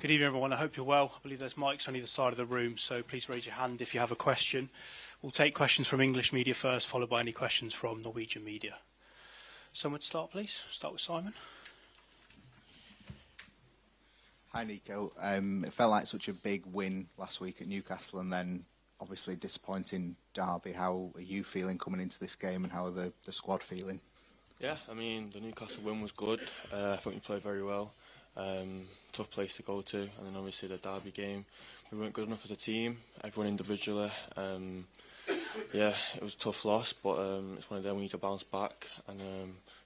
Good evening, everyone. I hope you're well. I believe there's mics on either side of the room, so please raise your hand if you have a question. We'll take questions from English media first, followed by any questions from Norwegian media. Someone to start, please. Start with Simon. Hi, Nico. It felt like such a big win last week at Newcastle, and then obviously disappointing derby. How are you feeling coming into this game, and how are the squad feeling? Yeah, I mean, the Newcastle win was good. I think we played very well. Tough place to go to, and then obviously the derby game, we weren't good enough as a team, everyone individually. Yeah, it was a tough loss, but it's one of them we need to bounce back, and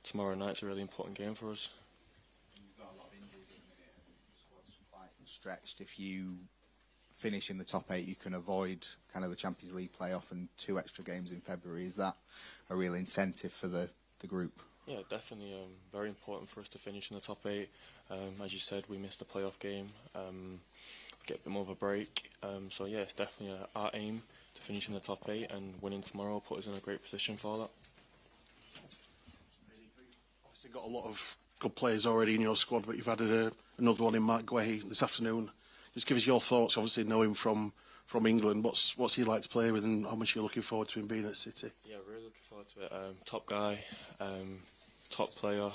tomorrow night's a really important game for us. You've got a lot of injuries at the minute, and the squad's quite stretched. If you finish in the top 8, you can avoid kind of the Champions League playoff and 2 extra games in February. Is that a real incentive for the group? Yeah, definitely very important for us to finish in the top 8. As you said, we missed the playoff game, get a bit more of a break. So yeah, it's definitely our aim to finish in the top 8, and winning tomorrow will put us in a great position for that. Obviously got a lot of good players already in your squad, but you've added another one in Marc Guehi this afternoon. Just give us your thoughts, obviously know him from England. What's he like to play with, and how much you're looking forward to him being at City? Yeah, really looking forward to it. Top guy, top player.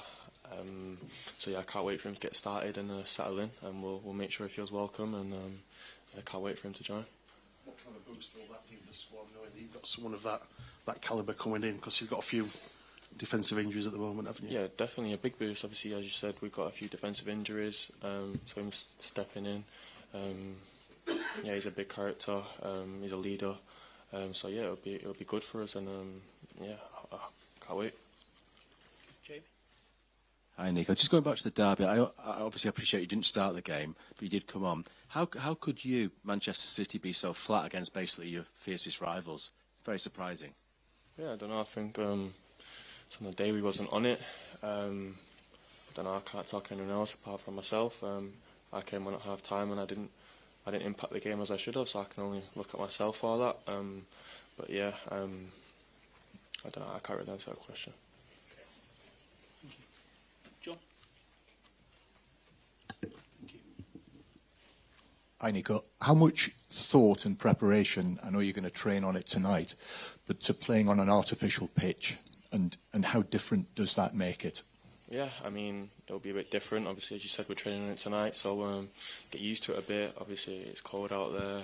So yeah, I can't wait for him to get started and settle in, and we'll make sure he feels welcome, and I can't wait for him to join. What kind of boost will that give the squad, knowing that you've got someone of that calibre coming in, because you've got a few defensive injuries at the moment, haven't you? Yeah, definitely a big boost. Obviously, as you said, we've got a few defensive injuries, so him stepping in. Yeah, he's a big character. He's a leader. So yeah, it'll be good for us, and yeah, I can't wait. Jamie. Hi, Nico. Just going back to the derby, I obviously appreciate you didn't start the game, but you did come on. How could you, Manchester City, be so flat against basically your fiercest rivals? Very surprising. Yeah, I don't know. I think so on the day we wasn't on it. I don't know. I can't talk to anyone else apart from myself. I came on at half time, and I didn't impact the game as I should have, so I can only look at myself for that. But yeah, I don't know. I can't really answer that question. Thank you. John. Thank you. Hi, Nico. How much thought and preparation, I know you're going to train on it tonight, but to playing on an artificial pitch, and how different does that make it? Yeah, I mean, it'll be a bit different. Obviously, as you said, we're training on it tonight, so get used to it a bit. Obviously, it's cold out there.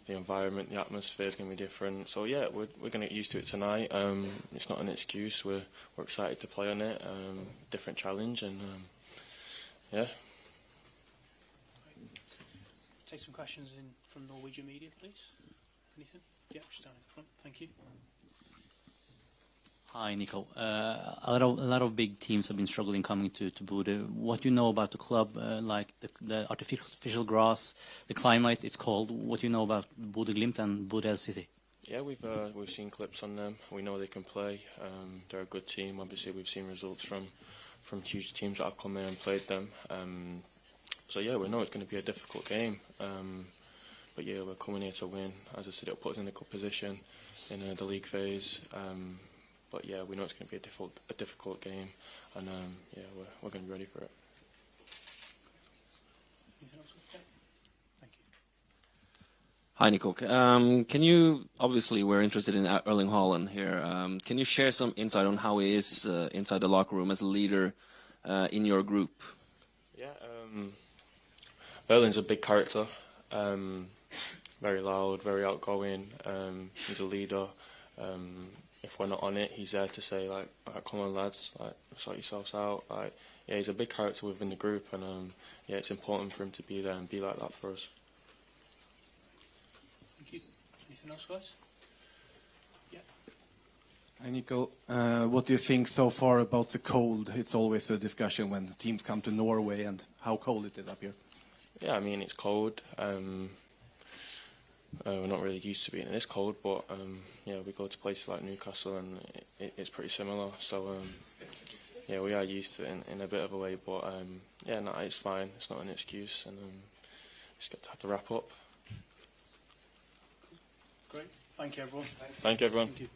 The environment, the atmosphere is going to be different. So yeah, we're going to get used to it tonight. It's not an excuse. We're excited to play on it. Different challenge, and yeah. Take some questions from Norwegian media, please. Anything? Yeah, just down in the front. Thank you. Hi, Nico. A lot of big teams have been struggling coming to Bodø. What do you know about the club, like the artificial grass, the climate? It's cold. What do you know about Bodø Glimt and Bodø City? Yeah, we've seen clips on them. We know they can play. They're a good team. Obviously, we've seen results from huge teams that have come in and played them. So yeah, we know it's going to be a difficult game. But yeah, we're coming here to win. As I said, it'll put us in a good position in the league phase. But yeah, we know it's going to be a difficult game, and yeah, we're going to be ready for it. Thank you. Hi, Nico. Can you, obviously we're interested in Erling Haaland here. Can you share some insight on how he is inside the locker room as a leader in your group? Yeah, Erling's a big character. Very loud, very outgoing. He's a leader. If we're not on it, he's there to say, like, right, come on lads, like, sort yourselves out. Like, yeah, he's a big character within the group, and yeah, it's important for him to be there and be like that for us. Thank you. Anything else, guys? Yeah. Hi, Nico. What do you think so far about the cold? It's always a discussion when teams come to Norway, and how cold it is up here. Yeah, I mean, it's cold. We're not really used to being in this cold, but yeah, we go to places like Newcastle, and it's pretty similar. So yeah, we are used to it in a bit of a way, but yeah, no, it's fine. It's not an excuse, and just have to wrap up. Great. Thank you, everyone. Thank you, everyone. Thank you.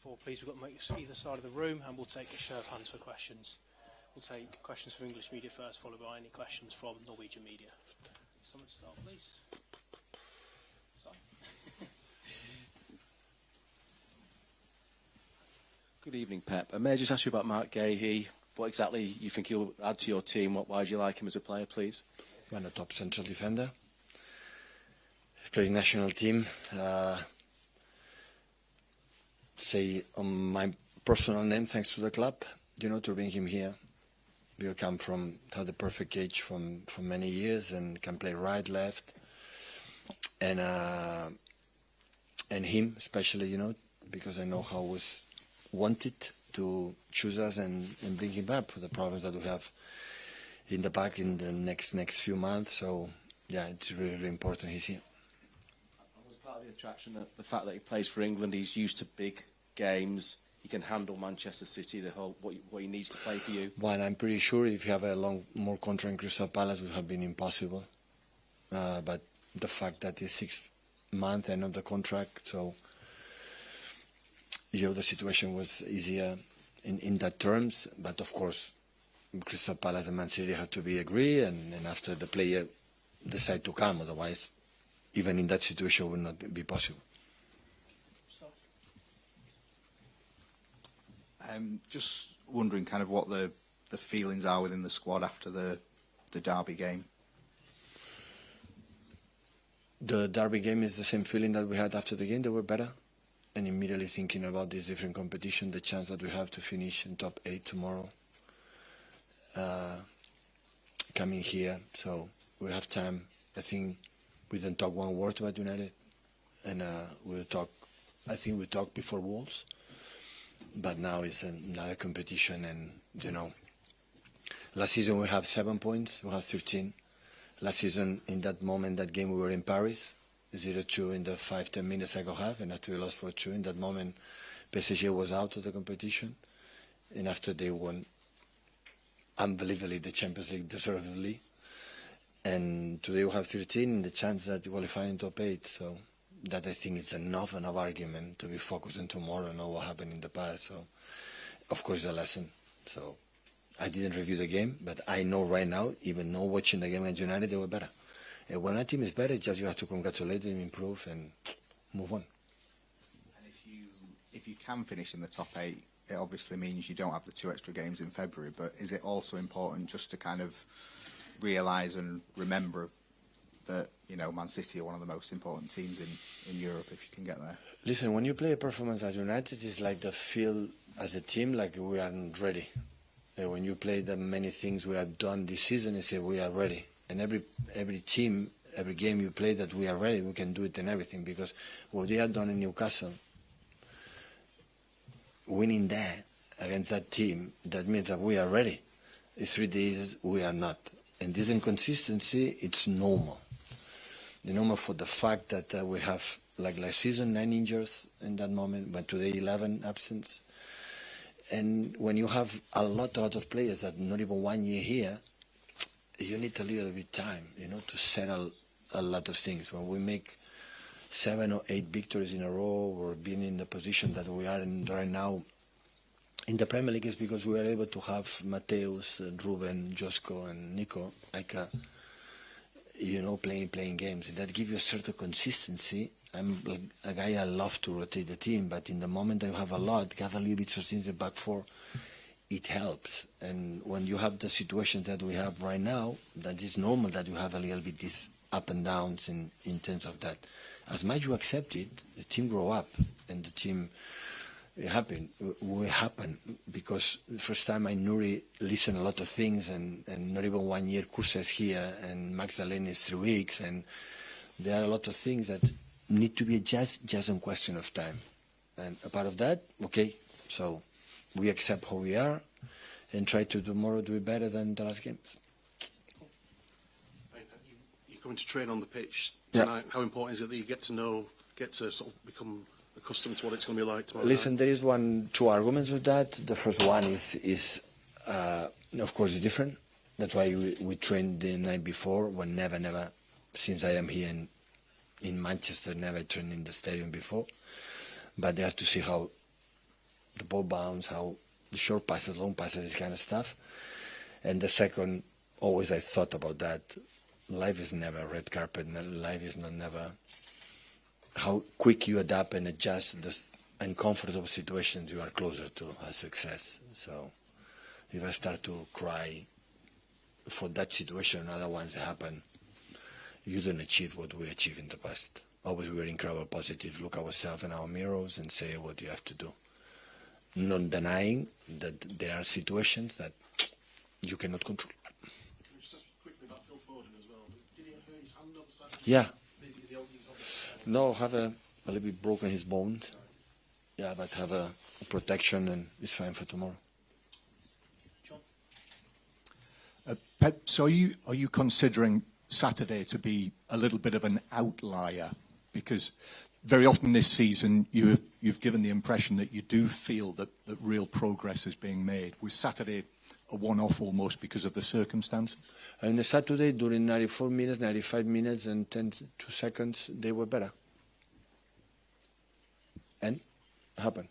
4, please. We've got mics either side of the room, and we'll take a show of hands for questions. We'll take questions from English media first, followed by any questions from Norwegian media. Someone start, please. Sorry. Good evening, Pep. May I just ask you about Marc Guehi? What exactly you think he'll add to your team? Why do you like him as a player, please? One a top central defender. He's playing national team. Say on my personal name, thanks to the club, to bring him here. We come from had the perfect age from many years and can play right, left, and him especially, because I know how was wanted to choose us and bring him up for the problems that we have in the back in the next few months. So yeah, it's really, really important he's here. Was part of the attraction the fact that he plays for England? He's used to big games. He can handle Manchester City, the whole what he needs to play for you. Well, I'm pretty sure if you have more contract in Crystal Palace would have been impossible. But the fact that it's 6 months end of the contract, so the situation was easier in that terms. But of course, Crystal Palace and Man City have to be agree, and after the player decide to come, otherwise, even in that situation, would not be possible. Just wondering kind of what the feelings are within the squad after the Derby game. The Derby game is the same feeling that we had after the game. They were better. And immediately thinking about this different competition, the chance that we have to finish in top 8 tomorrow. Coming here, so we have time. I think we didn't talk one word about United. And we'll talk, I think we talked before Wolves. But now it's another competition, and last season we have 7 points, we have 13. Last season, in that moment, that game we were in Paris, 0-2 in the 5-10 minutes second half, and after we lost 4-2, in that moment, PSG was out of the competition, and after they won, unbelievably, the Champions League deservedly, and today we have 13, and the chance that we qualify in top 8, so that I think is enough argument to be focused on tomorrow and know what happened in the past. So, of course, the lesson. So, I didn't review the game, but I know right now, even though watching the game against United, they were better. And when a team is better, just you have to congratulate them, improve, and move on. And if you can finish in the top 8, it obviously means you don't have the 2 extra games in February. But is it also important just to kind of realise and remember that Man City are one of the most important teams in Europe if you can get there? Listen, when you play a performance at United, it's like the feel as a team like we aren't ready. When you play the many things we have done this season, you say we are ready. And every team, every game you play that we are ready, we can do it in everything. Because what they have done in Newcastle, winning there against that team, that means that we are ready. It's 3 days we are not. And this inconsistency, it's normal. The normal for the fact that we have, like last season, 9 injuries in that moment, but today 11 absence. And when you have a lot of players that not even 1 year here, you need a little bit time, to settle a lot of things. When we make 7 or 8 victories in a row, or being in the position that we are in right now in the Premier League, is because we are able to have Mateus, Ruben, Josko, and Nico, playing games. That gives you a certain consistency. I'm a guy I love to rotate the team, but in the moment that you have a lot, have a little bit of things in the back four, it helps. And when you have the situation that we have right now, that is normal that you have a little bit this up and downs in terms of that. As much you accept it, the team grow up, and the team will happen, because the first time I listen a lot of things, and not even 1 year courses here, and Max Allen is 3 weeks, and there are a lot of things that need to be just a question of time. And a part of that, okay, so we accept how we are and try to tomorrow do it better than the last games. You're going to train on the pitch tonight. Yeah. How important is it that you get to sort of become accustomed to what it's going to be like tomorrow? Listen, there is two arguments with that. The first one is of course, it's different. That's why we trained the night before. When never, since I am here in Manchester, never trained in the stadium before. But they have to see how the ball bounce, how the short passes, long passes, this kind of stuff. And the second, always I thought about that. Life is never a red carpet. Life is not never how quick you adapt and adjust the uncomfortable situations, you are closer to a success. So if I start to cry for that situation, other ones that happen, you don't achieve what we achieved in the past. Always we were incredibly positive, look ourselves in our mirrors and say what you have to do. Not denying that there are situations that you cannot control. Just quickly about Phil Foden as well. Did he hurt his hand on the side? Yeah. No, have a little bit broken his bone. Yeah, but have a protection and it's fine for tomorrow. Pep, so are you considering Saturday to be a little bit of an outlier? Because very often this season you've given the impression that you do feel that real progress is being made. Was Saturday a one-off almost because of the circumstances? And the Saturday, during 94 minutes, 95 minutes and 2 seconds, they were better. And happened.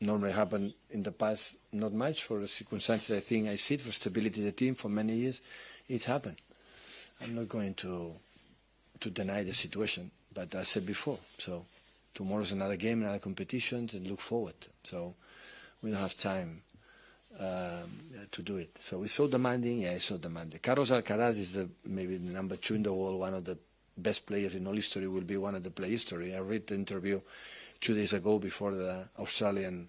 Normally happened in the past, not much for the circumstances I think I see it, for stability of the team for many years. It happened. I'm not going to deny the situation, but I said before, so tomorrow's another game, another competition, and look forward. So we don't have time to do it. So it's so demanding, yeah, it's so demanding. Carlos Alcaraz is maybe the number 2 in the world, one of the best players in all history, will be one of the play history. I read the interview 2 days ago before the Australian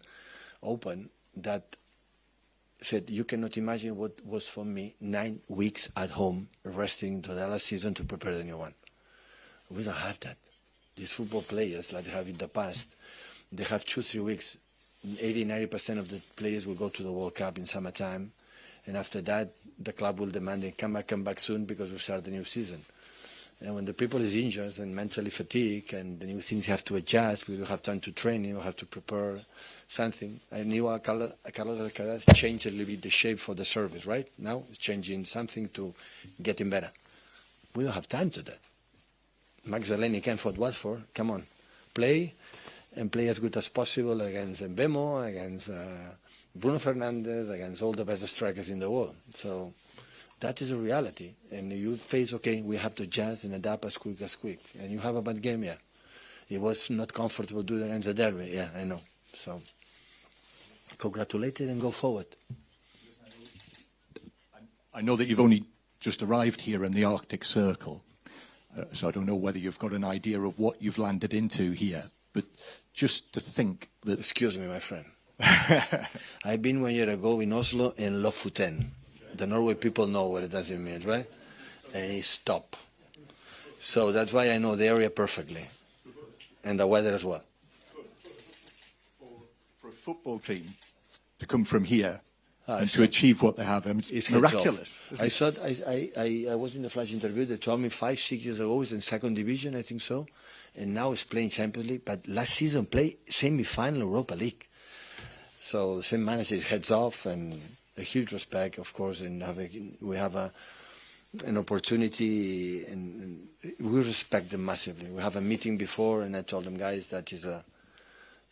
Open that said, you cannot imagine what was for me 9 weeks at home resting to the last season to prepare the new one. We don't have that. These football players, like they have in the past, they have 2-3 weeks. 80-90% of the players will go to the World Cup in summertime, and after that the club will demand they come back soon because we start the new season. And when the people is injured and mentally fatigued and the new things have to adjust, we will have time to train, you have to prepare something. I knew Carlos Alcaraz changed a little bit the shape for the service, right? Now it's changing something to getting better. We don't have time to that. Max Delaney came for what for? Come on, play, and play as good as possible against Mbemo, against Bruno Fernandes, against all the best strikers in the world. So that is a reality. And you face, okay, we have to adjust and adapt as quick. And you have a bad game, yeah. It was not comfortable doing against the derby, yeah, I know. So congratulate it and go forward. I know that you've only just arrived here in the Arctic Circle, so I don't know whether you've got an idea of what you've landed into here, but just to think that... Excuse me, my friend. I've been 1 year ago in Oslo in Lofoten. The Norway people know what it does mean, right? And it's stop. So that's why I know the area perfectly. And the weather as well. For a football team to come from here and to achieve what they have, it's miraculous. I was in the flash interview. They told me 5-6 years ago it's in second division, I think so. And now it's playing Champions League. But last season played semi-final Europa League. So the same manager heads off, and a huge respect, of course, and we have an opportunity, and we respect them massively. We have a meeting before, and I told them, guys, that is a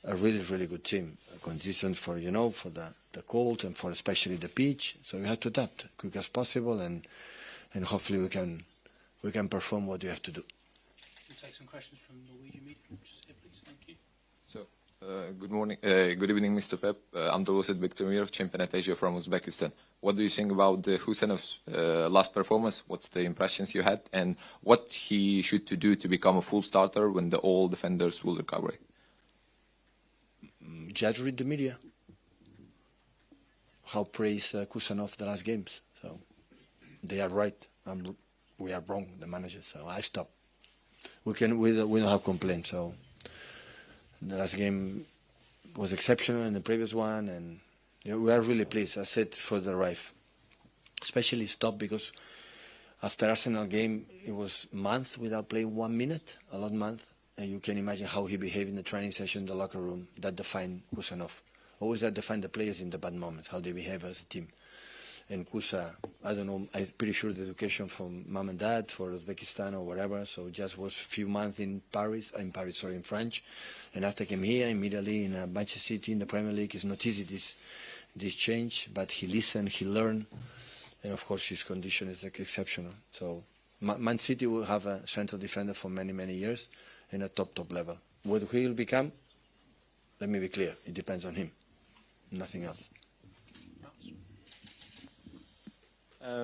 really, really good team, consistent for the cold and for especially the pitch. So we have to adapt quick as possible, and hopefully we can perform what we have to do. We'll take some questions from Norwegian media. Just here, please. Thank you. So, good evening, Mr. Pep. I'm Doloset Bektemir, Championat Asia from Uzbekistan. What do you think about Husenov's last performance? What's the impressions you had, and what he should to do to become a full starter when the all defenders will recover? Just read the media. How praise Kusanov the last games. So they are right. We are wrong, the manager. So I stop. We don't have complaints. So the last game was exceptional in the previous one, and we are really pleased. I said for the Rife, especially stop because after Arsenal game it was month without playing 1 minute, a long month, and you can imagine how he behaved in the training session, the locker room. That defined Kusanov. Always that defined the players in the bad moments, how they behave as a team. And Kusa, I don't know, I'm pretty sure the education from mom and dad for Uzbekistan or whatever, so just was a few months in French. And after I came here, immediately in Manchester City in the Premier League, it's not easy this change, but he listened, he learned, and of course his condition is exceptional. So Man City will have a central defender for many, many years in a top level. What he will become, let me be clear, it depends on him, nothing else.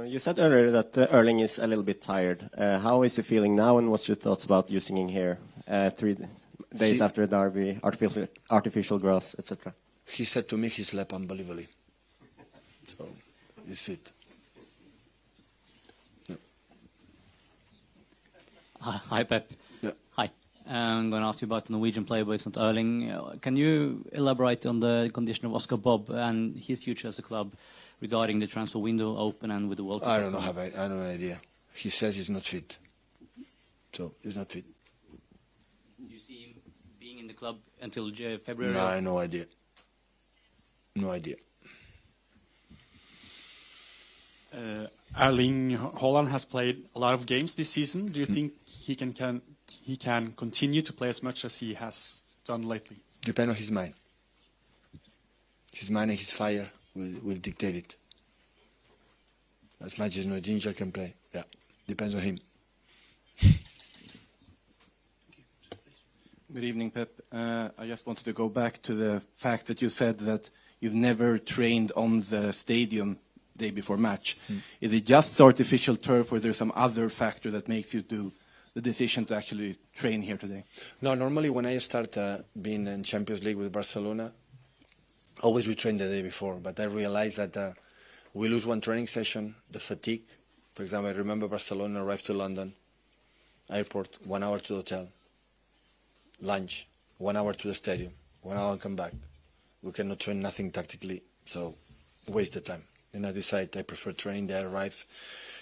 You said earlier that Erling is a little bit tired. How is he feeling now, and what's your thoughts about using him here 3 days after a derby, artificial grass, etc.? He said to me he slept unbelievably. So, he's fit. Yeah. Hi, Pep. Yeah. Hi. I'm going to ask you about the Norwegian player, but it's not Erling. Can you elaborate on the condition of Oscar Bob and his future as a club regarding the transfer window open and with the World Cup? I don't know. I don't have an idea. He says he's not fit. So, he's not fit. Do you see him being in the club until February? No, I have no idea. No idea. Erling Haaland has played a lot of games this season. Do you think he can continue to play as much as he has done lately? Depends on his mind. His mind and his fire will dictate it. As much as no ginger can play. Yeah, depends on him. Good evening, Pep. I just wanted to go back to the fact that you said that you've never trained on the stadium day before match. Is it just artificial turf, or is there some other factor that makes you do the decision to actually train here today? No, normally when I start being in Champions League with Barcelona, always we train the day before, but I realized that we lose one training session, the fatigue. For example, I remember Barcelona arrived to London, airport, 1 hour to the hotel, lunch, 1 hour to the stadium, 1 hour and come back. We cannot train nothing tactically, so waste the time. And I decided I prefer training there, arrive,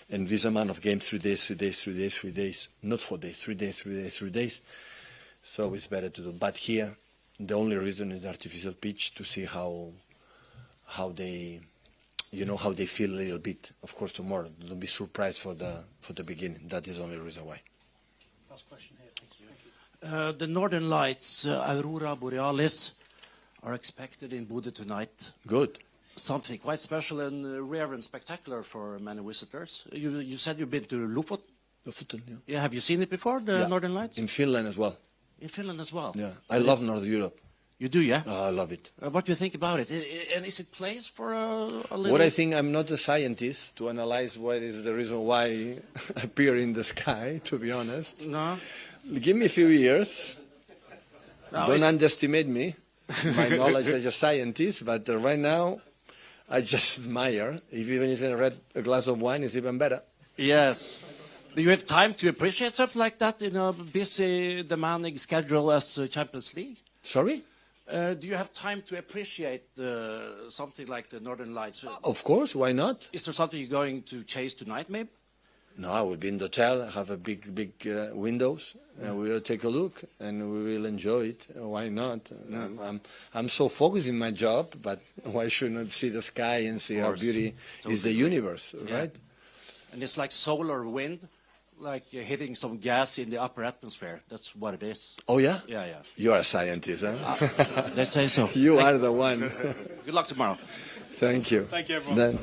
and this amount of games, 3 days, 3 days, 3 days, 3 days, not 4 days, 3 days, 3 days, 3 days. So it's better to do. But here, the only reason is artificial pitch to see how they, how they feel a little bit. Of course, tomorrow, don't be surprised for the beginning. That is the only reason why. Last question here. Thank you. The Northern Lights, Aurora Borealis, are expected in Bodø tonight. Good. Something quite special and rare and spectacular for many visitors. You said you've been to Lofoten, yeah. Yeah, have you seen it before, the Northern Lights? In Finland as well. In Finland as well? Yeah, I love North Europe. You do, yeah? I love it. What do you think about it? And is it placed for a little... What I think, I'm not a scientist to analyze what is the reason why I appear in the sky, to be honest. No? Give me a few years. No, Don't underestimate me, my knowledge as a scientist, but right now, I just admire. If even it's a glass of wine, it's even better. Yes. Do you have time to appreciate something like that in a busy, demanding schedule as Champions League? Sorry? Do you have time to appreciate something like the Northern Lights? Of course, why not? Is there something you're going to chase tonight, maybe? No, I will be in the hotel, have a big windows, and we will take a look, and we will enjoy it. Why not? I'm so focused in my job, but why shouldn't I see the sky and see how beauty is the universe, right? And it's like solar wind, like hitting some gas in the upper atmosphere. That's what it is. Oh, yeah? Yeah. You are a scientist, huh? Let's say so. You are the one. Good luck tomorrow. Thank you. Thank you, everyone.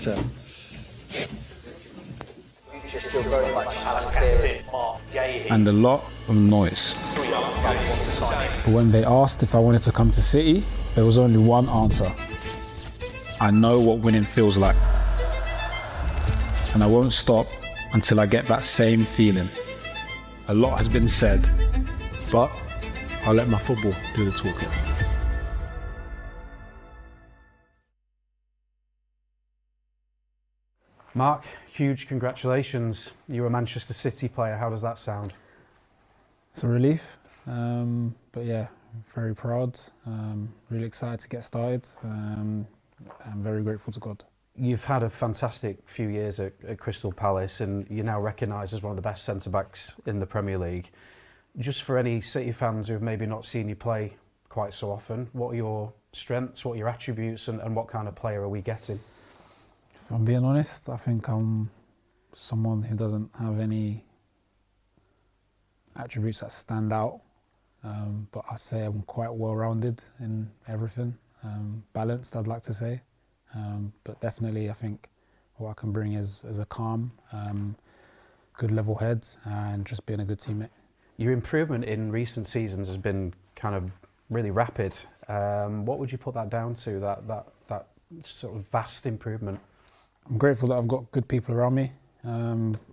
Still very much captain Marc Guehi. And a lot of noise. But when they asked if I wanted to come to City, there was only one answer. I know what winning feels like. And I won't stop until I get that same feeling. A lot has been said, but I'll let my football do the talking. Marc, huge congratulations. You're a Manchester City player. How does that sound? It's a relief, but yeah, very proud. Really excited to get started. I'm very grateful to God. You've had a fantastic few years at Crystal Palace, and you're now recognised as one of the best centre-backs in the Premier League. Just for any City fans who have maybe not seen you play quite so often, what are your strengths, what are your attributes, and what kind of player are we getting? If I'm being honest, I think I'm someone who doesn't have any attributes that stand out, but I'd say I'm quite well-rounded in everything. Balanced, I'd like to say, but definitely I think what I can bring is a calm, good level head, and just being a good teammate. Your improvement in recent seasons has been kind of really rapid. What would you put that down to, that sort of vast improvement? I'm grateful that I've got good people around me,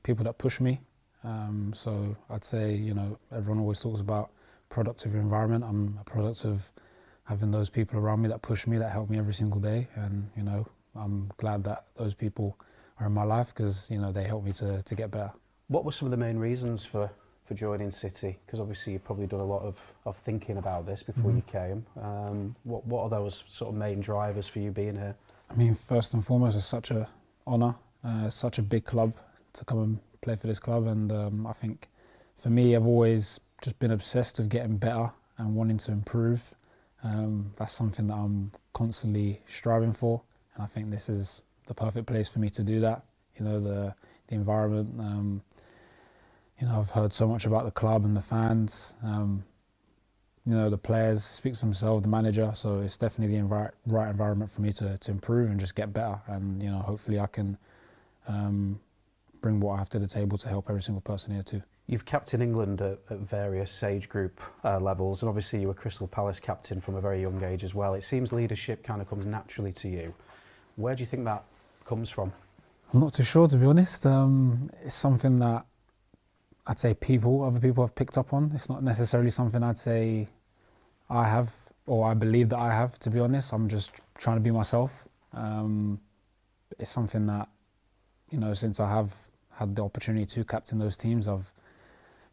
people that push me. So I'd say, you know, everyone always talks about product of your environment. I'm a product of having those people around me that push me, that help me every single day. And, you know, I'm glad that those people are in my life because, you know, they help me to get better. What were some of the main reasons for joining City? Because obviously you've probably done a lot of thinking about this before you came. What are those sort of main drivers for you being here? I mean, first and foremost, it's such an honour, such a big club to come and play for this club. And I think for me, I've always just been obsessed with getting better and wanting to improve. That's something that I'm constantly striving for. And I think this is the perfect place for me to do that. You know, the environment, you know, I've heard so much about the club and the fans. You know, the players speak for themselves, the manager. So it's definitely the right environment for me to improve and just get better. And, you know, hopefully I can bring what I have to the table to help every single person here too. You've captained England at various age group levels, and obviously you were Crystal Palace captain from a very young age as well. It seems leadership kind of comes naturally to you. Where do you think that comes from? I'm not too sure, to be honest. It's something that I'd say other people have picked up on. It's not necessarily something I'd say I have, or I believe that I have, to be honest. I'm just trying to be myself. It's something that, you know, since I have had the opportunity to captain those teams, I've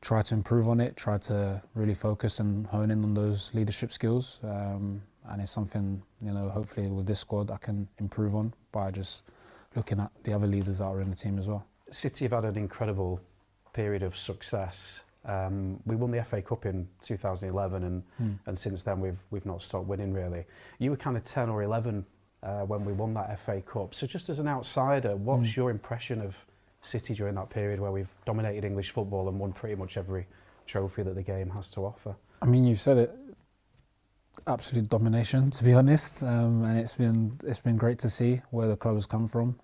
tried to improve on it, tried to really focus and hone in on those leadership skills. And it's something, you know, hopefully with this squad I can improve on by just looking at the other leaders that are in the team as well. City have had an incredible period of success. We won the FA Cup in 2011 and since then we've not stopped winning really. You were kind of 10 or 11 when we won that FA Cup. So just as an outsider, what's your impression of City during that period where we've dominated English football and won pretty much every trophy that the game has to offer? I mean, you've said it, absolute domination, to be honest, and it's been great to see where the club has come from,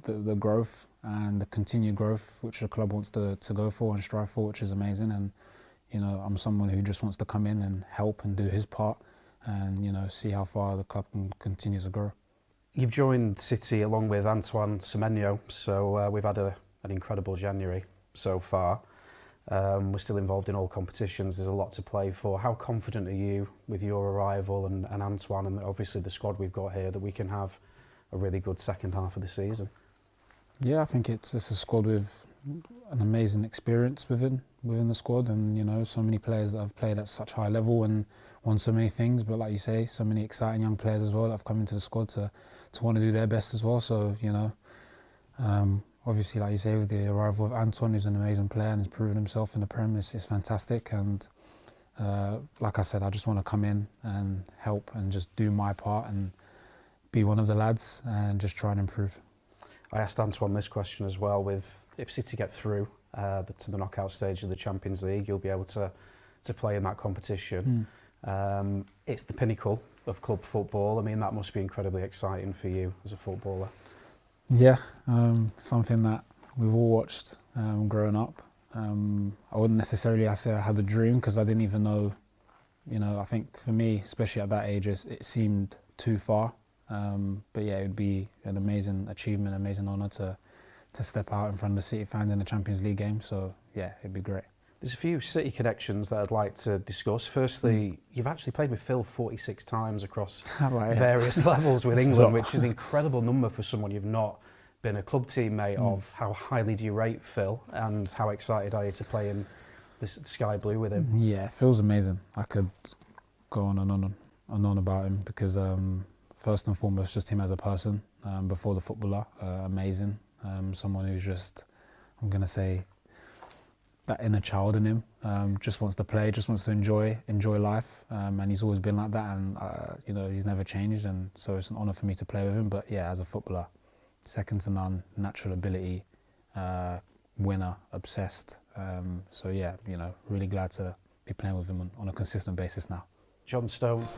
the growth and the continued growth which the club wants to go for and strive for, which is amazing. And, you know, I'm someone who just wants to come in and help and do his part and, you know, see how far the club can continue to grow. You've joined City along with Antoine Semenyo, so we've had an incredible January so far. We're still involved in all competitions, there's a lot to play for. How confident are you with your arrival and Antoine and obviously the squad we've got here that we can have a really good second half of the season? Yeah, I think it's a squad with an amazing experience within the squad, and, you know, so many players that have played at such high level and won so many things, but like you say, so many exciting young players as well that have come into the squad to want to do their best as well. So, you know, obviously, like you say, with the arrival of Antoine, who's an amazing player and has proven himself in the Prem, it's fantastic. And like I said, I just want to come in and help and just do my part and be one of the lads and just try and improve. I asked Antoine this question as well, with if City get through to the knockout stage of the Champions League, you'll be able to play in that competition. It's the pinnacle of club football. I mean, that must be incredibly exciting for you as a footballer. Yeah, something that we've all watched growing up. I wouldn't necessarily say I had a dream because I didn't even know, you know, I think for me, especially at that age, it seemed too far. But yeah, it would be an amazing achievement, amazing honour to step out in front of the City fans in the Champions League game. So yeah, it'd be great. There's a few City connections that I'd like to discuss. Firstly, you've actually played with Phil 46 times across various levels with England, which is an incredible number for someone you've not been a club teammate of. How highly do you rate Phil, and how excited are you to play in the Sky Blue with him? Yeah, Phil's amazing. I could go on and on about him because first and foremost, just him as a person, before the footballer, amazing. Someone who's just, I'm going to say, that inner child in him, just wants to play, just wants to enjoy life, and he's always been like that, and you know, he's never changed, and so it's an honour for me to play with him. But yeah, as a footballer, second to none, natural ability, winner, obsessed. So yeah, you know, really glad to be playing with him on a consistent basis now. John Stone.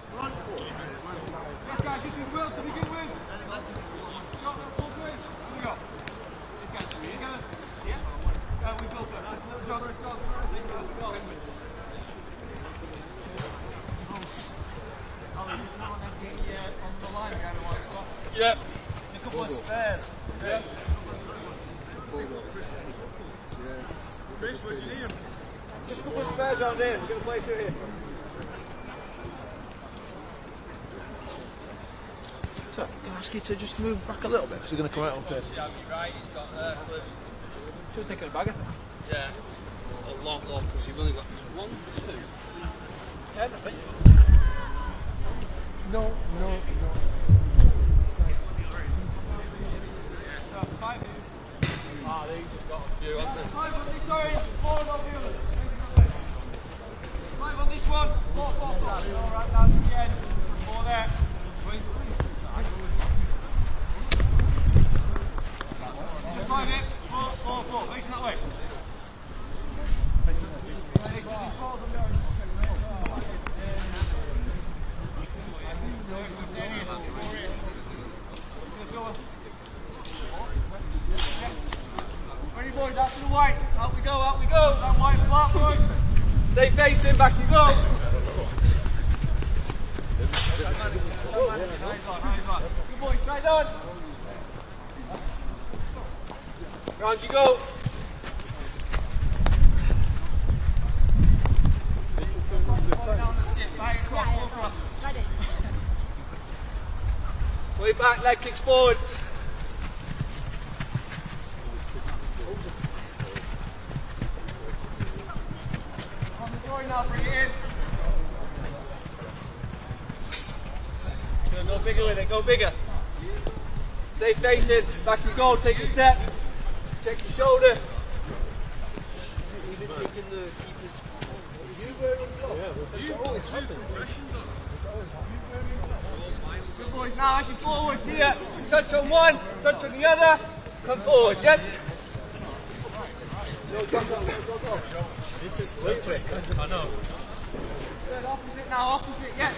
Yeah. A couple of spares. Yeah. Chris, what do you need? Just a couple of spares around here. We're going to play through here. So, can I ask you to just move back a little bit because we're going to come out on first. Yeah, you're right. He's got there. Should we take a bagger? Yeah. A lot, because you've only got 1, 2. 10, I think. No. 5. They've got a few, haven't they? 5 on this orange, 4 on the other. 5 on this one, 4. Alright, that's again. 4 there. 5 here, 4. Facing that way. Let's go on. Ready, boys, out to the white. Out we go. That white flat, boys. Stay facing, back you go. Good boys, straight on. Round you go. Down the skip, bang across, go across. Way back, leg kicks forward. On the groin now, bring it in. Good, go bigger with it, go bigger. Stay facing, back you go, take a step. Check your shoulder. Even taking the keepers. You very much. You always have progressions on. Good boys, now as you forward here, touch on one, touch on the other, come forward, yep. Go. This is way. I know. Good, opposite now, opposite, yeah.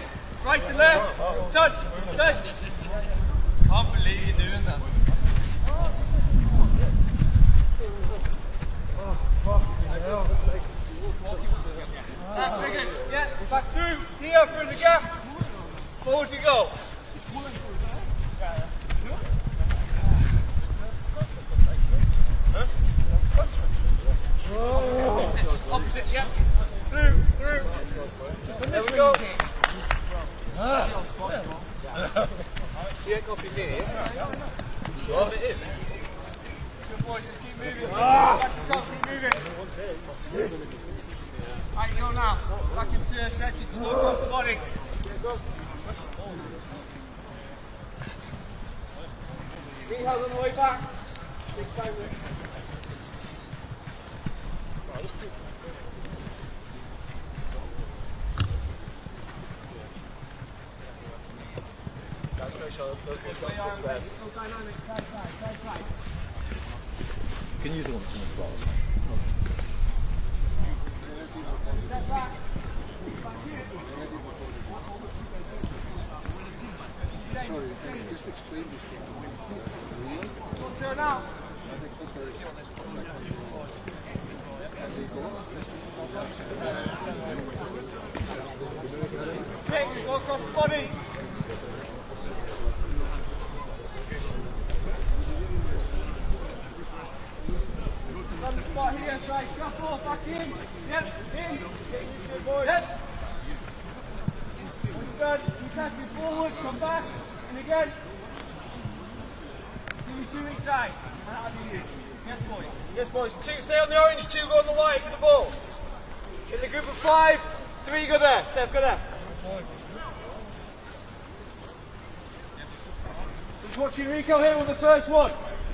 Right to left, touch. Can't believe you're doing that. That's bigger, yeah, back through, here through the gap. Forward you go. Opposite, yeah. Through. There we go. Yeah, copy me. Well, it is. Good boy, just keep moving. Back to top, keep moving. Right, you go now. Back into stretch it to go across the body. Knee held on the way back. Big time there. You can use it on as well. Step back. Just explain this to me. Is this real? Turn out. Okay, go across the body. On the spot here, try shuffle, back in. Yep, in. Yep. Good. You catch me forward, come back, and again. Give me 2 each side. How do you? Yes, boys. Yes, boys. 2 stay on the orange, 2 go on the white with the ball. In the group of 5, 3 go there. Steph, go there. Just watching Rico here with the first one.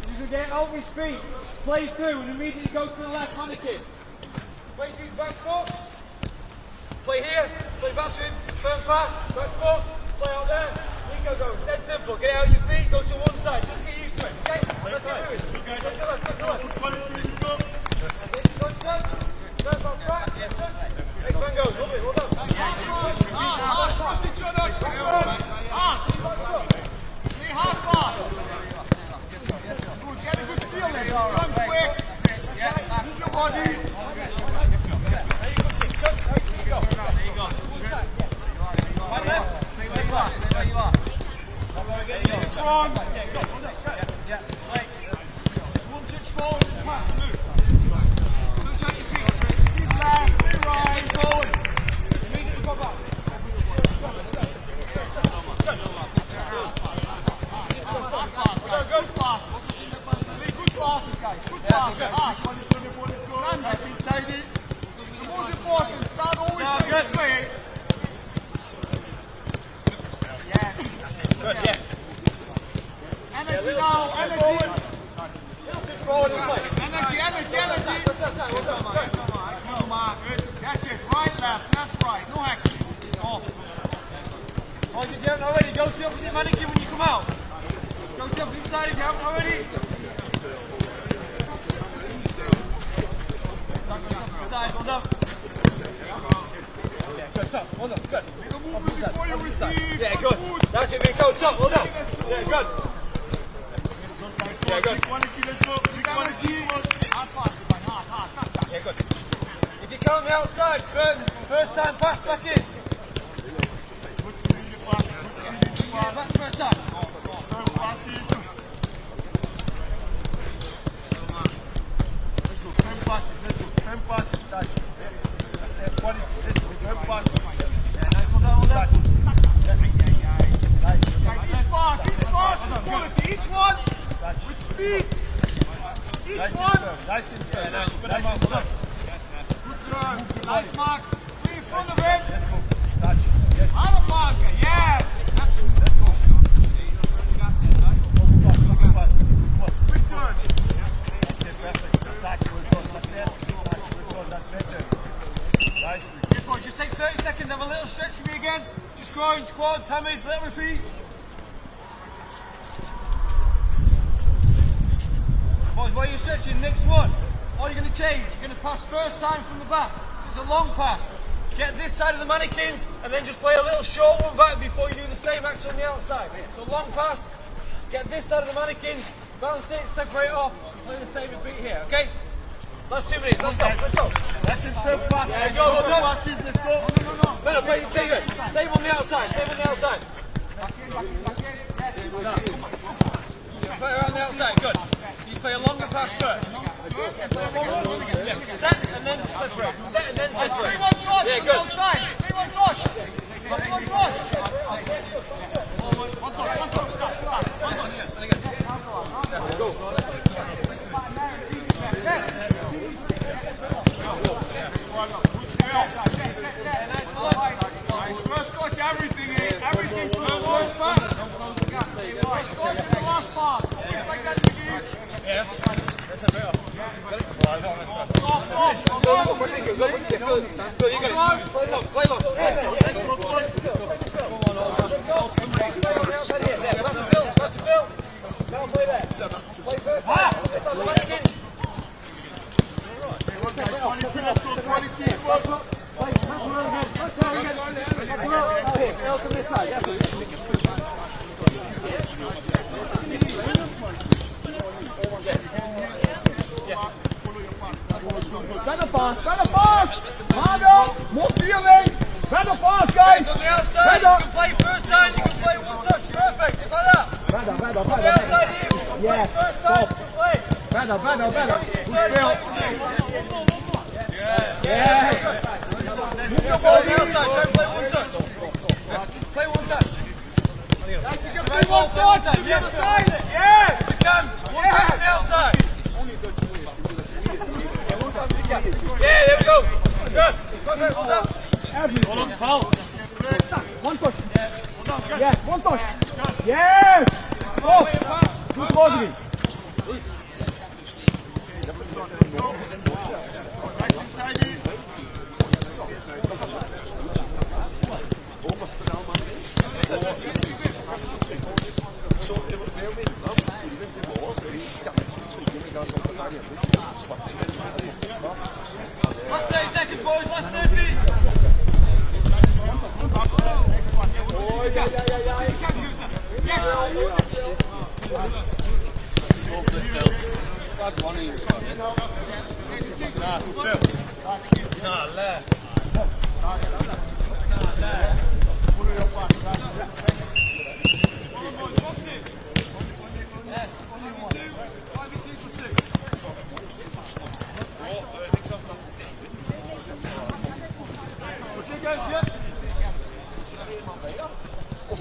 He's going to get over his feet, play through, and immediately go to the left mannequin. Wait through the back foot. Play here, play back to him, firm pass, back foot, play out there. Rico goes, dead simple. Get out your feet, go to one side, just get used to it, okay?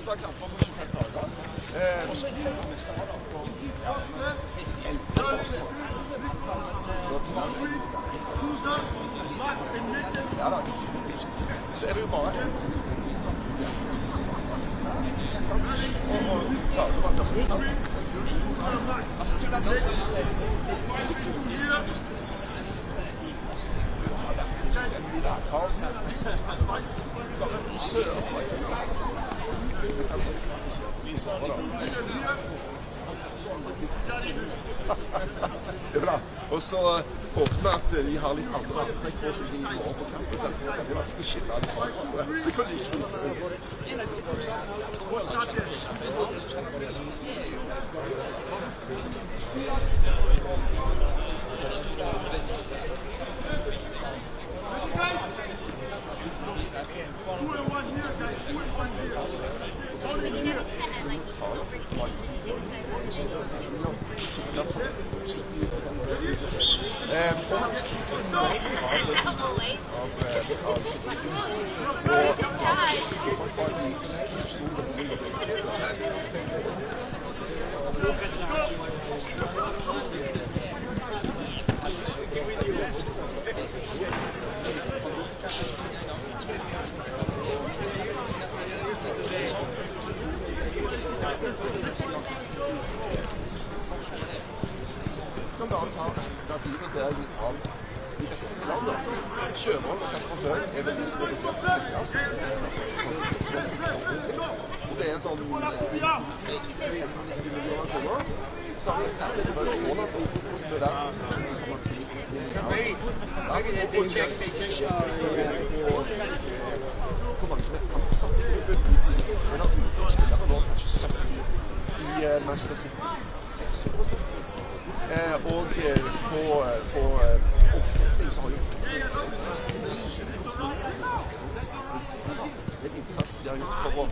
Så er det jo bare det er bra. Og så håper vi at de har litt andre antrekk på seg i morgen på kampen. Det er vanskelig å skille det fra hverandre. Så kan de ikke vise det. Kan bare ta verdivurderingen av de beste spillerne. Sjømål og Kasper Høy er vel de som har vurdert høyest. Og det er sånn 1,90 millioner kroner. Så har vi litt Haaland på det der. Hvor mange som er ansatt i bunnen? En av utenspillere nå, kanskje 70 i Manchester City. 670. Og på oppsetning så har jo den innsatsen de har gjort for å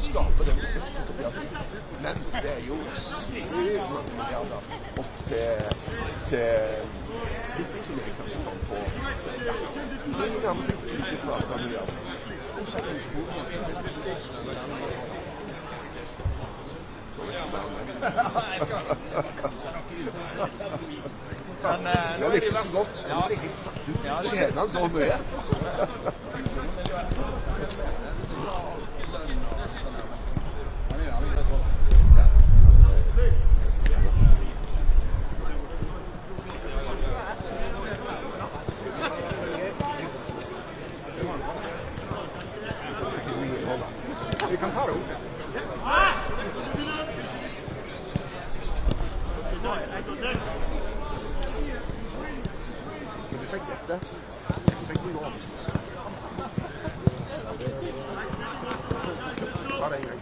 skape den bedriften som de har blitt. Men det er jo sykt mange milliarder opp til City, som er kanskje sånn på nærmest 1000 milliarder. Jeg likte det så godt. Jeg ble helt satt ut. Kjeden han så mye. Vi kan ta det opp. Du fikk dette. Du fikk noe annet. Ta det en gang.